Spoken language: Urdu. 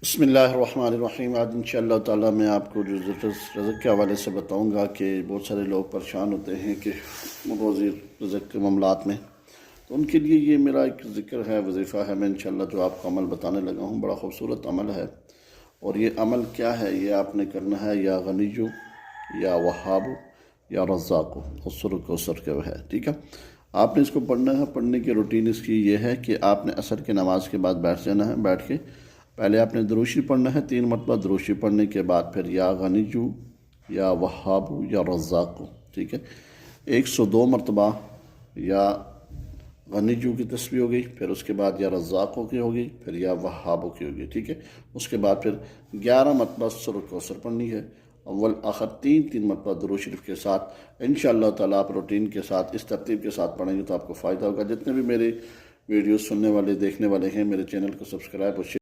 بسم اللہ الرحمن الرحیم۔ آج انشاءاللہ تعالیٰ میں آپ کو رزق کے حوالے سے بتاؤں گا کہ بہت سارے لوگ پریشان ہوتے ہیں کہ روزی رزق کے معاملات میں، تو ان کے لیے یہ میرا ایک ذکر ہے، وظیفہ ہے، میں انشاءاللہ جو آپ کو عمل بتانے لگا ہوں، بڑا خوبصورت عمل ہے۔ اور یہ عمل کیا ہے؟ یہ آپ نے کرنا ہے یا غنیجو یا وہابو یا رزاقو، کوثر کے وہ ہے، ٹھیک ہے۔ آپ نے اس کو پڑھنا ہے۔ پڑھنے کی روٹین اس کی یہ ہے کہ آپ نے عصر کی نماز کے بعد بیٹھ جانا ہے۔ بیٹھ کے پہلے آپ نے دروشی پڑھنا ہے 3 مرتبہ۔ دروشی پڑھنے کے بعد پھر یا غنیجو یا وہابو یا رزاقو، ٹھیک ہے۔ 102 مرتبہ یا غنیجو کی تسبیح ہو گئی، پھر اس کے بعد یا رزاقو کی ہوگی، پھر یا وہابو کی ہوگی، ٹھیک ہے۔ اس کے بعد پھر 11 مرتبہ سورۃ کوثر پڑھنی ہے، اول آخر 3 مرتبہ درود شریف کے ساتھ۔ انشاءاللہ تعالیٰ آپ روٹین کے ساتھ اس ترتیب کے ساتھ پڑھیں گے تو آپ کو فائدہ ہوگا۔ جتنے بھی میرے ویڈیوز سننے والے دیکھنے والے ہیں، میرے چینل کو سبسکرائب اور